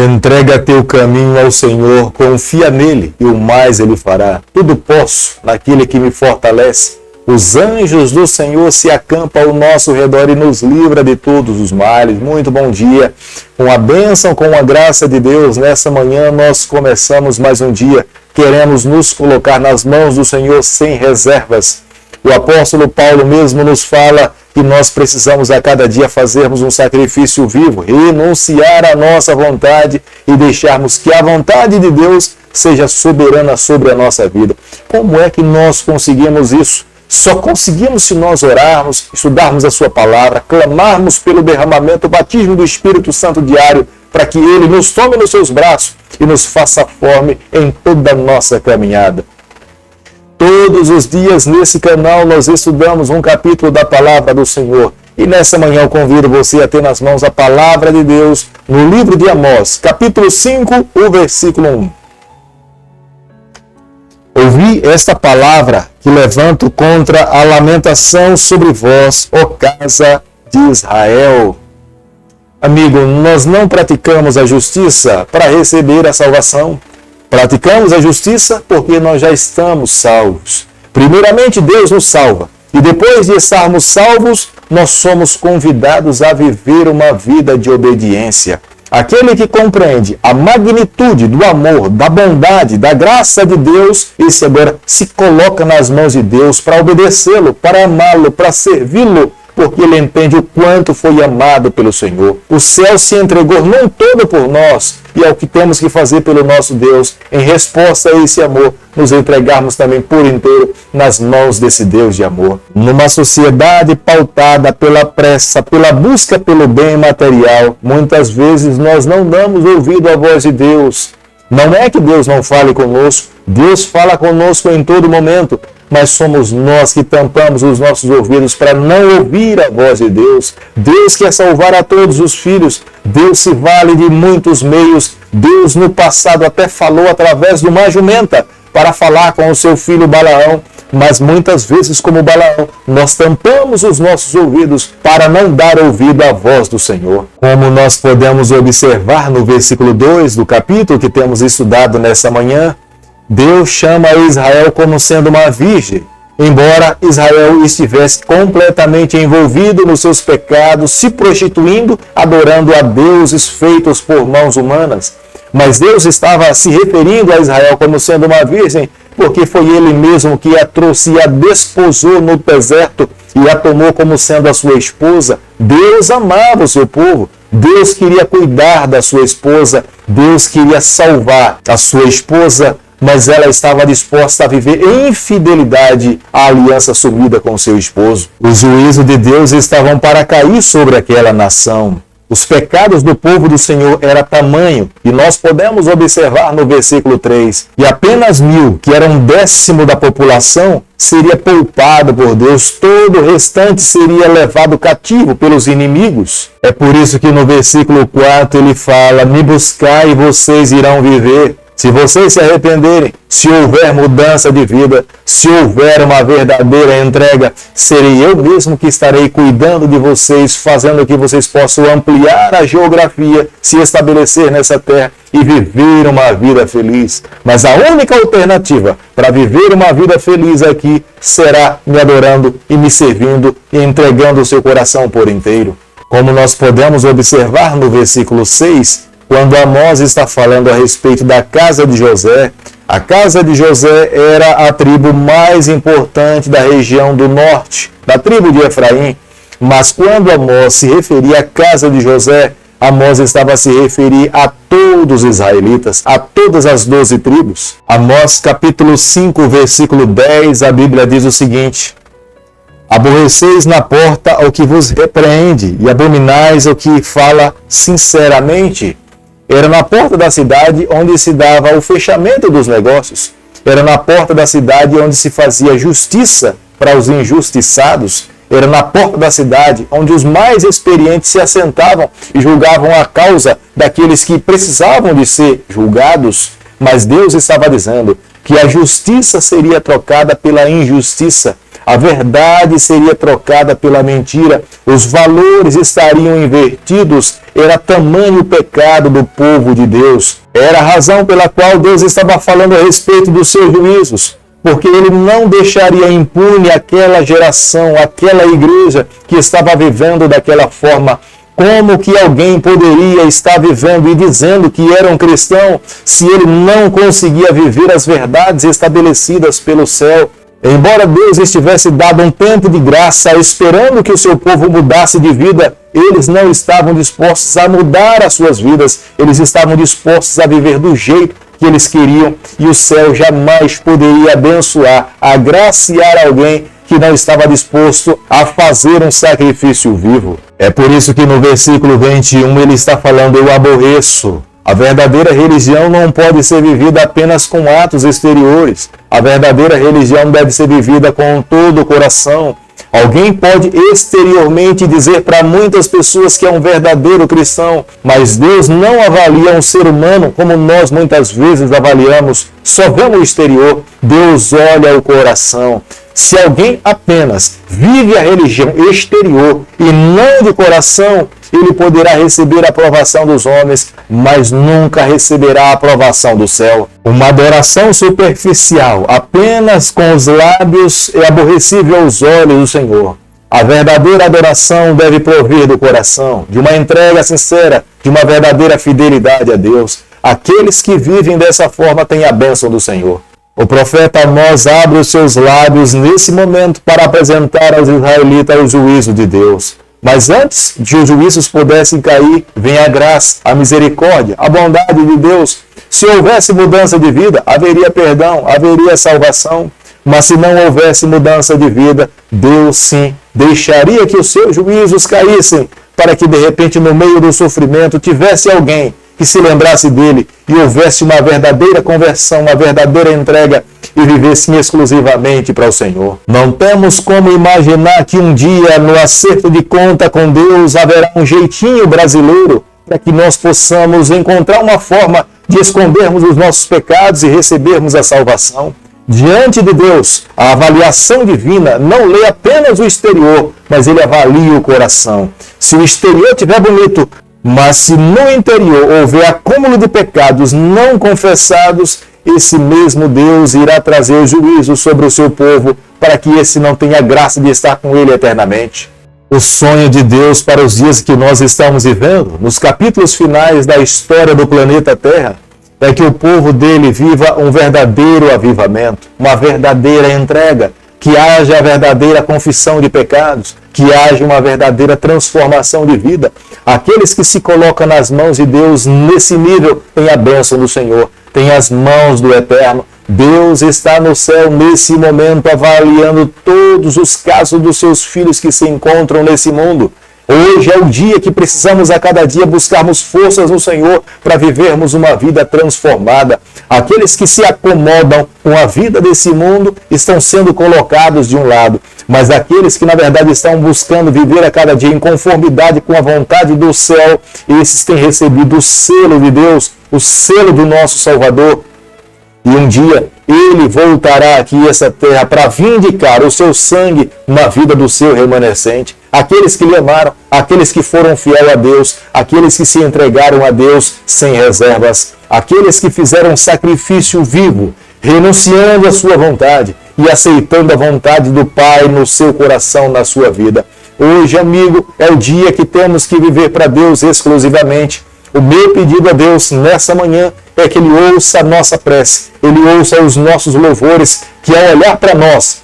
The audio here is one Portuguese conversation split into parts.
Entrega teu caminho ao Senhor, confia nele e o mais ele fará. Tudo posso naquele que me fortalece. Os anjos do Senhor se acampam ao nosso redor e nos livra de todos os males. Muito bom dia. Com a bênção, com a graça de Deus, nessa manhã nós começamos mais um dia. Queremos nos colocar nas mãos do Senhor sem reservas. O apóstolo Paulo mesmo nos fala que nós precisamos a cada dia fazermos um sacrifício vivo, renunciar à nossa vontade e deixarmos que a vontade de Deus seja soberana sobre a nossa vida. Como é que nós conseguimos isso? Só conseguimos se nós orarmos, estudarmos a sua palavra, clamarmos pelo derramamento, o batismo do Espírito Santo diário, para que ele nos tome nos seus braços e nos faça forme em toda a nossa caminhada. Todos os dias nesse canal nós estudamos um capítulo da palavra do Senhor. E nessa manhã eu convido você a ter nas mãos a palavra de Deus no livro de Amós, capítulo 5, o versículo 1. Ouvi esta palavra que levanto contra a lamentação sobre vós, ó casa de Israel. Amigo, nós não praticamos a justiça para receber a salvação. Praticamos a justiça porque nós já estamos salvos. Primeiramente, Deus nos salva. E depois de estarmos salvos, nós somos convidados a viver uma vida de obediência. Aquele que compreende a magnitude do amor, da bondade, da graça de Deus, esse agora se coloca nas mãos de Deus para obedecê-lo, para amá-lo, para servi-lo, porque ele entende o quanto foi amado pelo Senhor. O céu se entregou não todo por nós, e é o que temos que fazer pelo nosso Deus, em resposta a esse amor, nos entregarmos também por inteiro nas mãos desse Deus de amor. Numa sociedade pautada pela pressa, pela busca pelo bem material, muitas vezes nós não damos ouvido à voz de Deus. Não é que Deus não fale conosco, Deus fala conosco em todo momento, mas somos nós que tampamos os nossos ouvidos para não ouvir a voz de Deus. Deus quer salvar a todos os filhos, Deus se vale de muitos meios. Deus no passado até falou através de uma jumenta para falar com o seu filho Balaão, mas muitas vezes, como Balaão, nós tampamos os nossos ouvidos para não dar ouvido à voz do Senhor. Como nós podemos observar no versículo 2 do capítulo que temos estudado nessa manhã, Deus chama Israel como sendo uma virgem, embora Israel estivesse completamente envolvido nos seus pecados, se prostituindo, adorando a deuses feitos por mãos humanas. Mas Deus estava se referindo a Israel como sendo uma virgem, porque foi ele mesmo que a trouxe e a desposou no deserto e a tomou como sendo a sua esposa. Deus amava o seu povo, Deus queria cuidar da sua esposa, Deus queria salvar a sua esposa, mas ela estava disposta a viver em infidelidade à aliança assumida com seu esposo. Os juízos de Deus estavam para cair sobre aquela nação. Os pecados do povo do Senhor era tamanho, e nós podemos observar no versículo 3, e apenas 1.000, que era 1/10 da população, seria poupado por Deus, todo o restante seria levado cativo pelos inimigos. É por isso que no versículo 4 ele fala: me buscai e vocês irão viver. Se vocês se arrependerem, se houver mudança de vida, se houver uma verdadeira entrega, serei eu mesmo que estarei cuidando de vocês, fazendo que vocês possam ampliar a geografia, se estabelecer nessa terra e viver uma vida feliz. Mas a única alternativa para viver uma vida feliz aqui será me adorando e me servindo e entregando o seu coração por inteiro. Como nós podemos observar no versículo 6, quando Amós está falando a respeito da casa de José, a casa de José era a tribo mais importante da região do norte, da tribo de Efraim. Mas quando Amós se referia à casa de José, Amós estava a se referir a todos os israelitas, a todas as 12 tribos. Amós capítulo 5, versículo 10, a Bíblia diz o seguinte: aborreceis na porta ao que vos repreende e abominais ao que fala sinceramente. Era na porta da cidade onde se dava o fechamento dos negócios. Era na porta da cidade onde se fazia justiça para os injustiçados. Era na porta da cidade onde os mais experientes se assentavam e julgavam a causa daqueles que precisavam de ser julgados. Mas Deus estava dizendo que a justiça seria trocada pela injustiça. A verdade seria trocada pela mentira, os valores estariam invertidos. Era tamanho o pecado do povo de Deus. Era a razão pela qual Deus estava falando a respeito dos seus juízos, porque ele não deixaria impune aquela geração, aquela igreja que estava vivendo daquela forma. Como que alguém poderia estar vivendo e dizendo que era um cristão se ele não conseguia viver as verdades estabelecidas pelo céu? Embora Deus estivesse dado um tempo de graça, esperando que o seu povo mudasse de vida, eles não estavam dispostos a mudar as suas vidas. Eles estavam dispostos a viver do jeito que eles queriam, e o céu jamais poderia abençoar, agraciar alguém que não estava disposto a fazer um sacrifício vivo. É por isso que no versículo 21 ele está falando: eu aborreço. A verdadeira religião não pode ser vivida apenas com atos exteriores. A verdadeira religião deve ser vivida com todo o coração. Alguém pode exteriormente dizer para muitas pessoas que é um verdadeiro cristão, mas Deus não avalia um ser humano como nós muitas vezes avaliamos. Só vemos o exterior. Deus olha o coração. Se alguém apenas vive a religião exterior e não de coração, ele poderá receber a aprovação dos homens, mas nunca receberá a aprovação do céu. Uma adoração superficial, apenas com os lábios, é aborrecível aos olhos do Senhor. A verdadeira adoração deve provir do coração, de uma entrega sincera, de uma verdadeira fidelidade a Deus. Aqueles que vivem dessa forma têm a bênção do Senhor. O profeta Amós abre os seus lábios nesse momento para apresentar aos israelitas o juízo de Deus. Mas antes de os juízos pudessem cair, vem a graça, a misericórdia, a bondade de Deus. Se houvesse mudança de vida, haveria perdão, haveria salvação. Mas se não houvesse mudança de vida, Deus sim deixaria que os seus juízos caíssem, para que de repente no meio do sofrimento tivesse alguém que se lembrasse dele e houvesse uma verdadeira conversão, uma verdadeira entrega e vivessem exclusivamente para o Senhor. Não temos como imaginar que um dia, no acerto de conta com Deus, haverá um jeitinho brasileiro para que nós possamos encontrar uma forma de escondermos os nossos pecados e recebermos a salvação. Diante de Deus, a avaliação divina não lê apenas o exterior, mas ele avalia o coração. Se o exterior estiver bonito, mas se no interior houver acúmulo de pecados não confessados, esse mesmo Deus irá trazer o juízo sobre o seu povo, para que esse não tenha graça de estar com ele eternamente. O sonho de Deus para os dias que nós estamos vivendo, nos capítulos finais da história do planeta Terra, é que o povo dele viva um verdadeiro avivamento, uma verdadeira entrega, que haja a verdadeira confissão de pecados, que haja uma verdadeira transformação de vida. Aqueles que se colocam nas mãos de Deus nesse nível têm a bênção do Senhor, têm as mãos do Eterno. Deus está no céu nesse momento avaliando todos os casos dos seus filhos que se encontram nesse mundo. Hoje é o dia que precisamos a cada dia buscarmos forças no Senhor para vivermos uma vida transformada. Aqueles que se acomodam com a vida desse mundo estão sendo colocados de um lado, mas aqueles que na verdade estão buscando viver a cada dia em conformidade com a vontade do céu, esses têm recebido o selo de Deus, o selo do nosso Salvador. E um dia ele voltará aqui a essa terra para vindicar o seu sangue na vida do seu remanescente. Aqueles que lhe amaram, aqueles que foram fiéis a Deus, aqueles que se entregaram a Deus sem reservas, aqueles que fizeram um sacrifício vivo, renunciando à sua vontade e aceitando a vontade do Pai no seu coração, na sua vida. Hoje, amigo, é o dia que temos que viver para Deus exclusivamente. O meu pedido a Deus nessa manhã é que Ele ouça a nossa prece, Ele ouça os nossos louvores, que ao olhar para nós,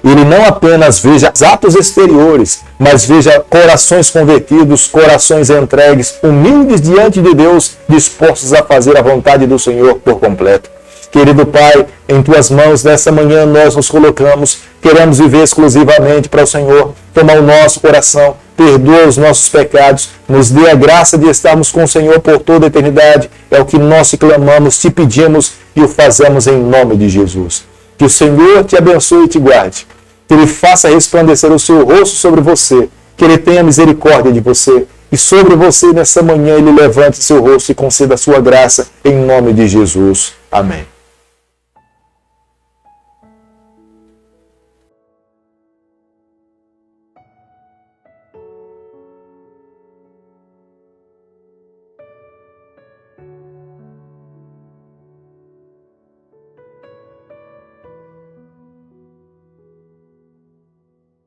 Ele não apenas veja atos exteriores, mas veja corações convertidos, corações entregues, humildes diante de Deus, dispostos a fazer a vontade do Senhor por completo. Querido Pai, em Tuas mãos nessa manhã nós nos colocamos, queremos viver exclusivamente para o Senhor. Toma o nosso coração, perdoa os nossos pecados, nos dê a graça de estarmos com o Senhor por toda a eternidade. É o que nós te clamamos, te pedimos e o fazemos em nome de Jesus. Que o Senhor te abençoe e te guarde. Que Ele faça resplandecer o seu rosto sobre você. Que Ele tenha misericórdia de você. E sobre você nessa manhã Ele levante seu rosto e conceda a sua graça em nome de Jesus. Amém.